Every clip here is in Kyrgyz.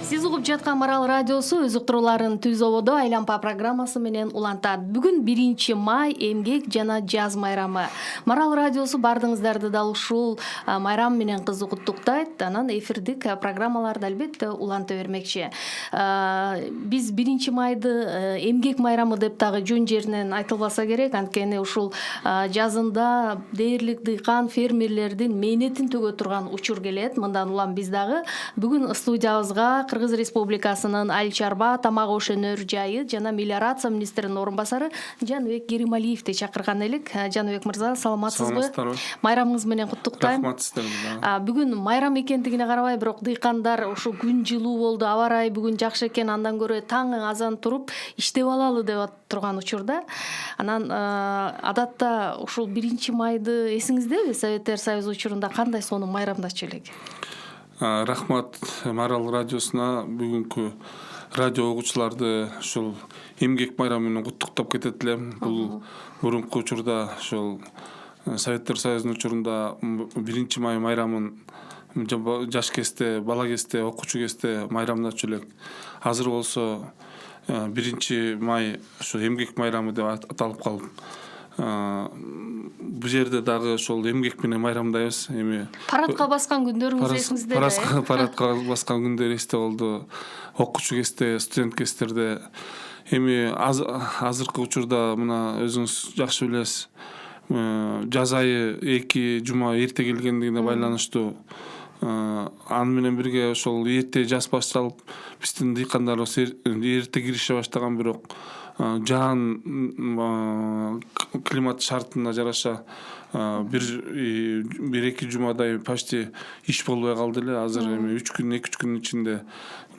Сиз угуп жаткан Марал радиосу өз уктурууларын түз ободо айланпа программасы менен улантат. Бүгүн 1 май эмгек жана жаз майрамы. Марал радиосу бардыңыздарды дал ушул майрам менен кызыктуктайт. Анан эфирдик программаларды албетте уланта бермекчи. Биз 1 майды эмгек майрамы деп дагы жөн жеринен айтылбаса керек. Анткени ушул жазында дээрлик дыйкан фермерлердин мээнетин төгө турган учур келет. Мындан улам биз дагы бүгүн студиябызга Кыргыз Республикасынын Айыл чарба, тамак ошөнөр жайы жана мелиорация министринин орун басары Жаныбек Керималиевди чакырган элек. Жаныбек мырза, саламатсызбы? Майрамыңыз менен куттуктайм. Рахмат сиздерге. Бүгүн майрам экендигине карабай, бирок дыйкандар ушу күн жылуу болду, аба ырайы бүгүн жакшы экен, андан көрө таң азан туруп иштеп алалы деп турган учурда. Анан адатта ушул 1 майды эсиңиздеби? Советтер Союзу учурунда кандай сонун майрамдачу элек? Рахмат Марал радиосуна бүгүнкү радио угуучуларды ушул эмгек майрамы менен куттуктап кетет элем. Бул мурунку учурда ушул Советтер Союзунун учурунда 1 май майрамын жаш кезде, бала кезде, окуучу кезде майрамдачу элек. Азыр болсо 1 май ушул эмгек майрамы деп аталып калып. Бул жерде дагы ошол эмгек менен майрамдайбыз. Эми парадка баскан күндөрүңүз эсиңиздеби? Парадка баскан күндөр эсте болду. Окуучу кезде, студент кездерде. Эми азыркы учурда мына өзүңүз жакшы билесиз. Жаз айы 2 жума эрте келгендигине байланыштуу. Аны менен бирге ошол эрте жаз башталып, биздин дыйкандарыбыз эрте кирише баштаган, бирок жаан климат шартына жараша 1-2 жумадай почти иш болбой калды эле. Азыр эми 2-3 күн ичинде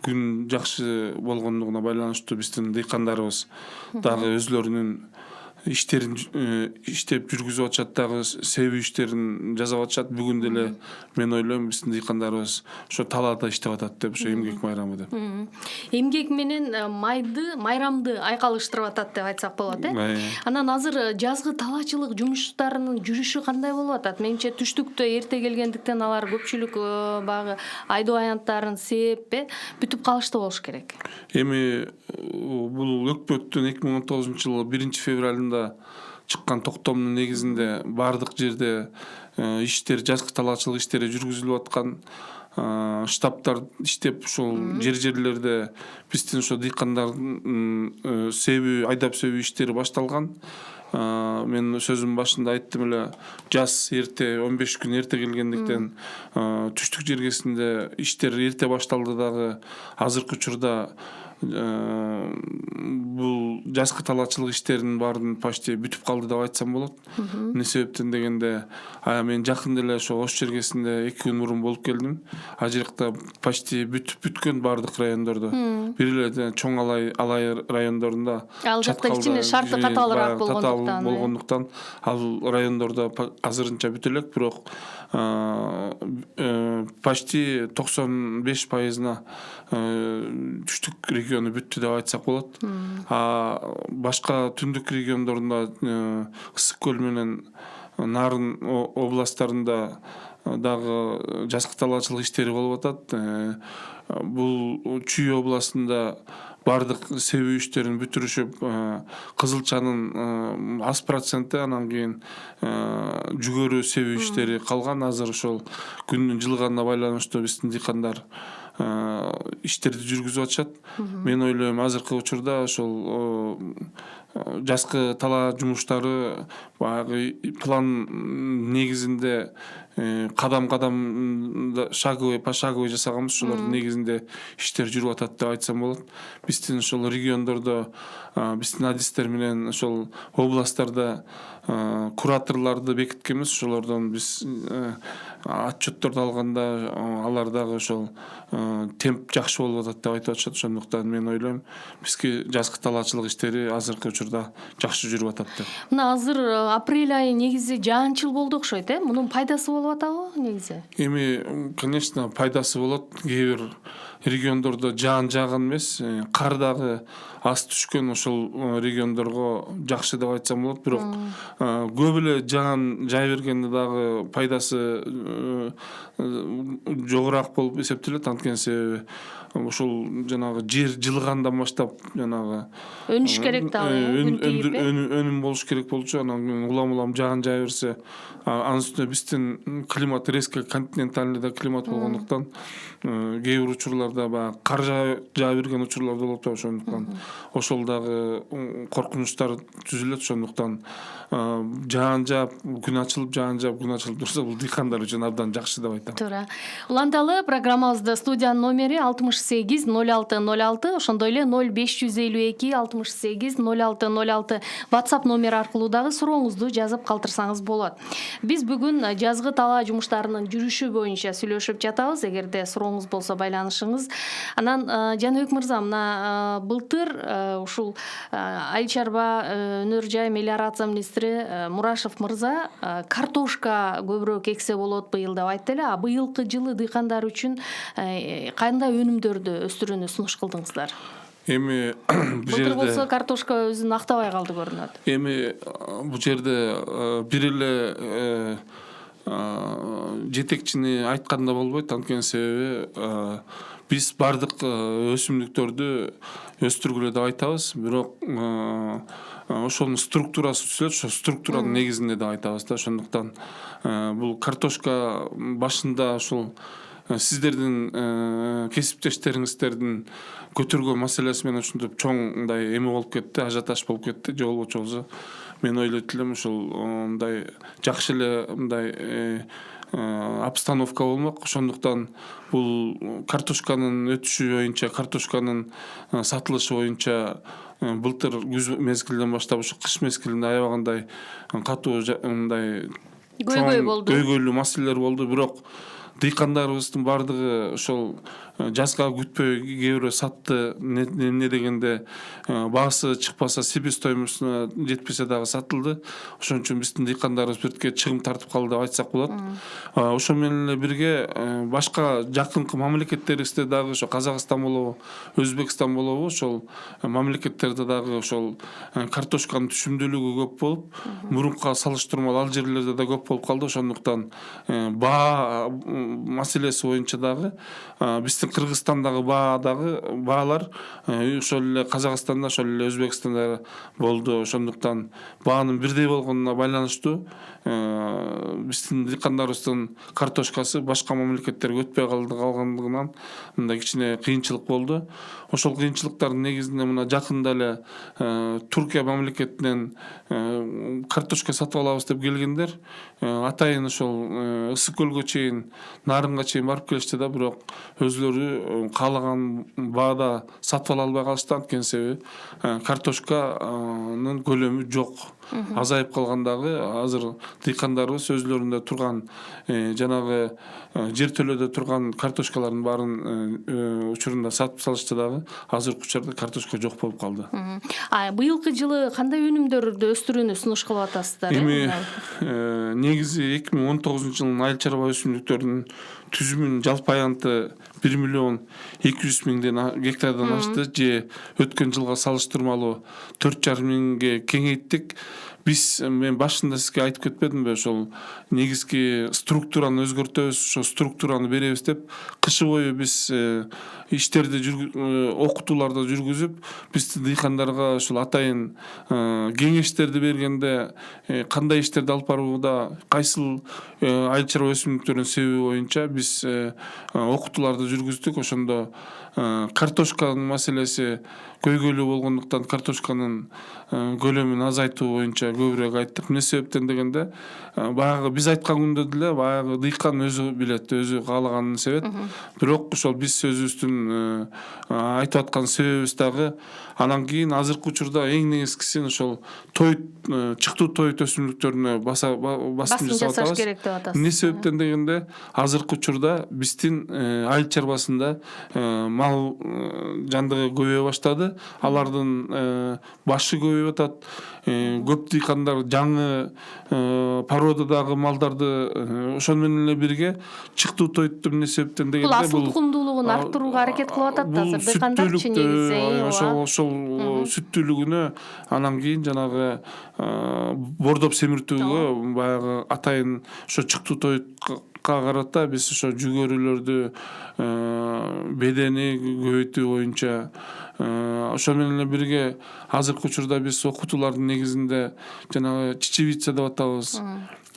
күн жакшы болгондугуна байланыштуу биздин дыйкандарыбыз дагы өзлөрүнүн иштерин иштеп жүргүзүп атышат, дагы себүү иштерин жасап атышат. Бүгүн деле мен ойлойм биздин дыйкандарыбыз ошо талаада иштеп атат деп, ошо эмгек майрамы деп. Эмгек менен майрамды айкалыштырып атат деп айтсак болот, э? Анан азыр жазгы талаачылык жумуштарынын жүрүшү кандай болуп атат? Менимче түштүктө эрте келгендиктен алар көпчүлүк баягы айдоо аянттарын сээп, бүтүп калышты болуш керек. Эми бул өкмөттүн 2019-жылы 1 февралында чыккан токтомдун негизинде бардык жерде иштер, жазгы талаачылык иштери жүргүзүлүп аткан. Штабтар иштеп ушул жерлерде биздин ошо дыйкандардын айдап себүү иштери башталган. Мен сөзүм башында айттым эле, жаз ерте 15 күн эрте келгендиктен түштүк жергесинде иштер эрте башталды дагы. Азыркы учурда бул жазгы талаачылык иштеринин баарын почти бүтүп калды деп айтсам болот. Эмне себептен дегенде, мен жакында эле ошо Ош жергесинде 2 күн мурун болуп келдим. Ал жерде почти бүткөн бардык райондордо. Бир эле чоң алай райондорунда ал жакта кичине шарты катаалыраак болгондуктан ал райондордо азырынча бүтө элек, бирок почти 95%-на түштүк региону бүттү деп айтсак болот. Башка түндүк региондорунда, Ысык көл менен Нарын областтарында дагы жазгы талаачылык иштери болуп атат. Бул Чүй областында бардык себүү иштерин бүтүрүшүп, кызылчанын аз проценти, анан кийин жүгөрү себүү иштери калган. Азыр ошол күндүн жылыганына байланыштуу биздин дыйкандар иштерди жүргүзүп атышат. Мен ойлойм, азыркы учурда ошол жазгы талаа жумуштары баягы план негизинде кадам шаговый жасаганбыз. Ошолордун негизинде иштер жүрүп атат деп айтсам болот. Биздин ошол региондордо биздин адистер менен ошол областтарда кураторлорду бекиткенбиз. Ошолордон биз отчетторду алганда алар дагы ошол темп жакшы болуп атат деп айтып атышат. Ошондуктан мен ойлойм, бизге жазгы талаачылык иштери азыркы учурда жакшы жүрүп атат деп. Мына азыр апрель айы негизи жаанчыл болду окшойт, Мунун пайдасы болуп болуп атабы негизи? Эми, конечно, пайдасы болот. Кээ бир региондордо жаан жааган эмес, кар дагы аз түшкөн ошол региондорго жакшы деп айтсам болот. Бирок көп эле жаан жай бергенде дагы пайдасы жогораак болуп эсептелет. Анткени себеби ошол жанагы жер жылыгандан баштап жанагы Өнүш керек дагы, күн тийип. өнүм болуш керек болчу. Анан кийин улам жаан жай берсе, анын үстүнө биздин климат резко континентальный да климат болгондуктан кээ бир учурларда баягы кар жаа берген учурлар болот да. Ошондуктан ошол дагы коркунучтар түзүлөт. Ошондуктан жаан жаап күн ачылып, жаан жаап күн ачылып турса, бул дыйкандар үчүн абдан жакшы деп айтам. Туура. Уланталы программабызда студиянын номери 68 06 06, ошондой эле 0552 68 06 06 WhatsApp номери аркылуу дагы сурооңузду жазып калтырсаңыз болот. Биз бүгүн жазгы талаа жумуштарынын жүрүшү боюнча сүйлөшүп жатабыз. Эгерде сурооңуз болсо байланышыңыз. Анан Жаныбек мырза, мына былтыр ушул айыл чарба өнөр жай мелиорация министри Мурашев мырза картошка көбүрөөк эксе болот быйыл деп айтты эле. А быйылкы жылы дыйкандар үчүн кандай өнүмдөрдү өстүрүүнү сунуш кылдыңыздар? Эми бул Былтыр жерде болсо картошка өзүн актабай калды көрүнөт. Эми бул жерде бир эле жетекчини айтканда болбойт. Анткени себеби биз бардык өсүмдүктөрдү өстүргүлө деп айтабыз. Бирок ошонун структурасы түзүлөт. Ошо структуранын негизинде деп айтабыз да. Ошондуктан бул картошка башында ушул сиздердин кесиптештериңиздердин көтөргөн маселеси менен ушинтип чоң мындай эме болуп кетти, ажиотаж болуп кетти. Же болбочу мен ойлойт элем ушул мындай жакшы эле мындай обстановка болмок. Ошондуктан бул картошканын өтүшү боюнча, картошканын сатылышы боюнча былтыр күз мезгилинен баштап ушу кыш мезгилинде аябагандай катуу мындай көйгөйлүү маселелер болду. Бирок дыйкандарыбыздын бардыгы ошол жазга күтпөй кээ бирөө сатты. Эмне дегенде баасы чыкпаса, себестоимостуна жетпесе дагы сатылды. Ошон үчүн биздин дыйкандарыбыз биртке чыгым тартып калды деп айтсак болот. Ошо менен эле бирге башка жакынкы мамлекеттерибизде дагы ошо Казакстан болобу, Өзбекстан болобу, ошол мамлекеттерде дагы ошол картошканын түшүмдүүлүгү көп болуп, мурункуга салыштырмалуу ал жерлерде да көп болуп калды. Ошондуктан баа маселеси боюнча дагы биздин Кыргызстандагы баалар ошол эле Казакстанда, ошол эле Өзбекстанда болду. Ошондуктан баанын бирдей болгонуна байланыштуу биздин дыйкандарыбыздын картошкасы башка мамлекеттерге өтпөй калгандыгынан мындай кичине кыйынчылык болду. Ошол кыйынчылыктардын негизинде мына жакында эле Туркия мамлекетинен картошка сатып алабыз деп келгендер атайын ошол Ысык көлгө чейин, Нарынга чейин барып келишти да, бирок өзлөрү каалаган баада сатып ала албай калышты. Анткени себеби картошканын көлөмү жок, азайып калгандагы. Азыр дыйкандарыбыз өзлөрүндө турган жанагы жер төлөдө турган картошкалардын баарын учурунда сатып салышты дагы. Азыркы учурда картошка жок болуп калды. Быйылкы жылы кандай өнүмдөрдү өстүрүүнү сунуш кылып атасыздар? Эми негизи 2019-жылдын айыл чарба өсүмдүктөрүнүн түзүмүнүн жалпы аянты 1 миллион 200 миңден гектардан ашты. Же өткөн жылга салыштырмалуу 4,5 миңге кеңейттик. Мен башында сизге айтып кетпедимби, ошол негизги структураны өзгөртөбүз, ошо структураны беребиз деп кышы бою биз иштерди окутууларды жүргүзүп, биздин дыйкандарга ошол атайын кеңештерди бергенде кандай иштерди алып барууда, кайсыл айыл чарба өсүмдүктөрүнүн себеби боюнча биз окутууларды жүргүздүк. Ошондо картошканын маселеси көйгөйлүү болгондуктан картошканын көлөмүн азайтуу боюнча көбүрөөк айттык. Эмне себептен дегенде, баягы биз айткан күндө деле баягы дыйкан өзү билет, өзү каалаганын себет. Бирок ошол биз өзүбүздүн айтып аткан себебибиз дагы анан кийин азыркы учурда эң негизгиси ошол чыктуу тоют өсүмдүктөрүнө басым жасап атабыз. Керек деп атасыз. Эмне себептен дегенде, азыркы учурда биздин айыл чарбасында мал жандыгы көбөйө баштады. Алардын башы көбөйүп атат. Көп дыйкандар жаңы породадагы малдарды ошону менен эле бирге чыктуу тойтуп эмне себептен бул дегенде асыл тукумдуулугун арттырууга аракет кылып атат да азыр дыйкандарчы негизи. ошол сүттүүлүгүнө анан кийин жанагы бордоп семиртүүгө баягы атайын ошо чыктуу тойтко карата биз ошо жүгөрүлөрдү бедени көбөйтүү боюнча ошо менен эле бирге азыркы учурда биз окутуулардын негизинде жанагы чечевица деп атабыз.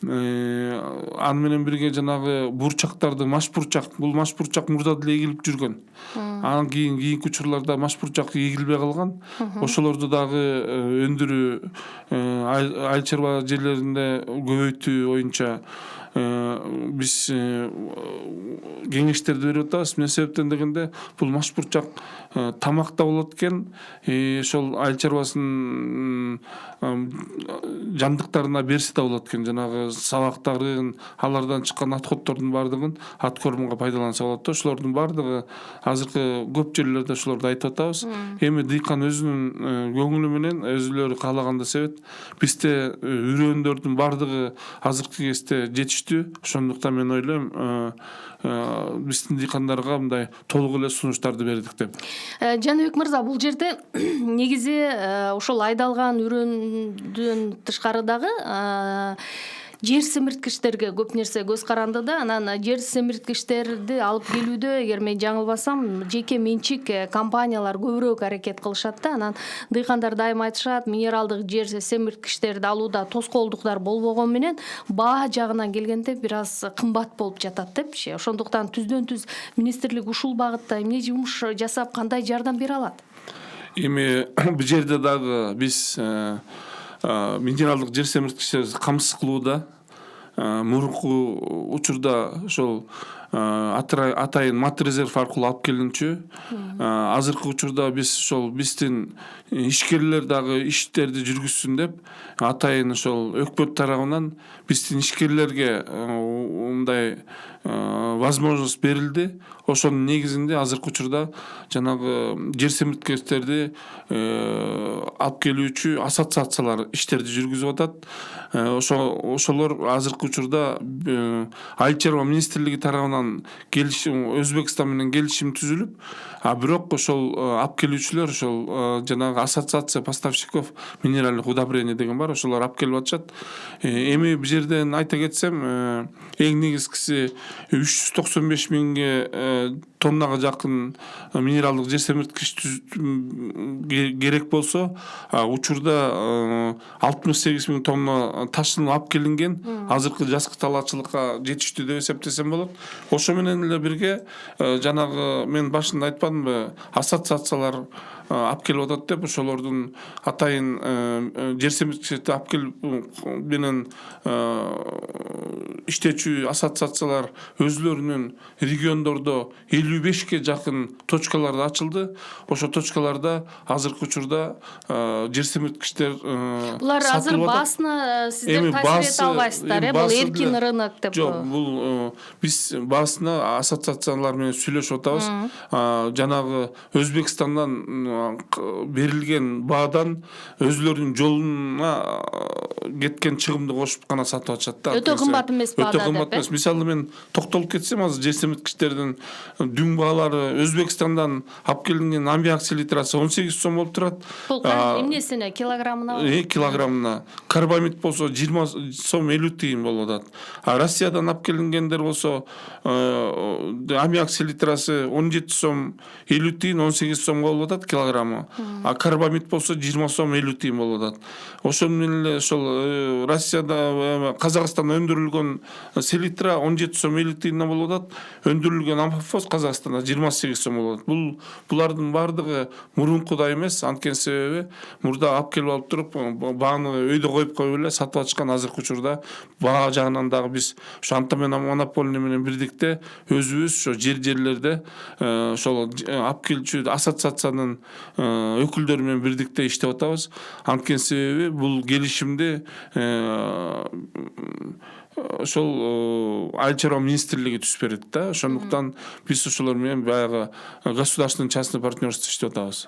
Аны менен бирге жанагы бурчактарды маш бурчак, бул маш бурчак мурда деле эгилип жүргөн. Анан кийинки учурларда маш бурчак эгилбей калган. Ошолорду дагы өндүрүү айыл чарба жерлеринде көбөйтүү боюнча биз кеңештерди берип атабыз. Эмне себептен дегенде бул маш бурчак тамак да болот экен. Ошол айыл чарбасынын жандыктарына берсе да болот экен. Жанагы сабактарын, алардан чыккан отходтордун баардыгын аткормунга пайдаланса болот да. Ошолордун баардыгы азыркы көп жерлерде ошолорду айтып атабыз. Эми дыйкан өзүнүн көңүлү менен өзүлөрү каалаганда себет бизде үрөндөрдүн баардыгы азыркы кезде жетиштүү. Ошондуктан мен ойлойм биздин дыйкандарга мындай толук эле сунуштарды бердик деп. Жаныбек мырза, бул жерде негизи ошол айдалган үрөндөн тышкары дагы жер семирткичтерге көп нерсе көз каранды да. Анан жер семирткичтерди алып келүүдө, эгер мен жаңылбасам, жеке менчик компаниялар көбүрөөк аракет кылышат да. Анан дыйкандар дайыма айтышат, минералдык жер семирткичтерди алууда тоскоолдуктар болбогон менен баа жагынан келгенде бир аз кымбат болуп жатат депчи. Ошондуктан түздөн түз министрлик ушул багытта эмне жумуш жасап, кандай жардам бере алат? Эми бул жерде дагы биз минералдык жер семирткичтерди камсыз кылууда мурунку учурда ошол атайын мат резерв аркылуу алып келинчү. Азыркы учурда биз ошол биздин ишкерлер дагы иштерди жүргүзсүн деп атайын ошол өкмөт тарабынан биздин ишкерлерге мындай возможность берилди. Ошонун негизинде азыркы учурда жанагы жер семирткичтерди алып келүүчү ассоциациялар иштерди жүргүзүп атат. Ошолор азыркы учурда айыл чарба министрлиги тарабынан келишим, Өзбекстан менен келишим түзүлүп, бирок ошол алып келүүчүлөр ошол жанагы ассоциация поставщиков минеральных удобрений деген бар, ошолор алып келип атышат. Эми бул жерден айта кетсем, эң негизгиси 395 миңге тоннага жакын минералдык жер семирткич керек болсо, учурда 68 миң тонна ташынып алып келинген. Азыркы жазгы талаачылыкка жетиштүү деп эсептесем болот. Ошо менен эле бирге жанагы мен башында айтпадымбы, ассоциациялар алып келип атат деп, ошолордун атайын жер семирткичти алып келип менен иштечү ассоциациялар өзлөрүнүн региондордо 55ке жакын точкаларды ачылды. Ошо точкаларда азыркы учурда жер семирткичтер булар азыр баасына сиздер таасир эте албайсыздар, бул эркин рынок деп. Жок, бул биз баасына ассоциациялар менен сүйлөшүп атабыз. Жанагы Өзбекстандан берилген баадан өзлөрүнүн жолуна кеткен чыгымды кошуп гана сатып атышат да. Өтө кымбат эмес баада деп. Өтө кымбат эмес. Мисалы мен токтолуп кетсем, азыр жер семирткичтердин дүң баалары Өзбекстандан алып келинген аммиак селитрасы 18 сом болуп турат. Бул эмнесине, килограммына? Килограммына. Карбамид болсо 20 сом 50 тиын болуп атат. Россиядан алып келингендер болсо аммиак селитрасы 17 сом 50 тиын, 18 сом болуп атат килограммы. Карбамид болсо 20 сом 50 тиын болуп атат. Ошол менен эле ошол Россияда, Казакстанда өндүрүлгөн селитра 17 сом 50 тиындан болуп атат. Өндүрүлгөн амфофос Казакстанда 28 сом болуп атат. Булардын баардыгы мурункудай эмес. Анткени себеби мурда алып келип алып туруп бааны өйдө коюп коюп эле сатып атышкан. Азыркы учурда баа жагынан дагы биз ошо антимонополия менен бирдикте өзүбүз ошо жерлерде ошол алып келүүчү ассоциациянын өкүлдөрү менен бирдикте иштеп атабыз. Анткени себеби бул келишимди ошол айыл чарба министрлиги түзүп берет да. Ошондуктан биз ошолор менен баягы государственный частный партнерство иштеп атабыз.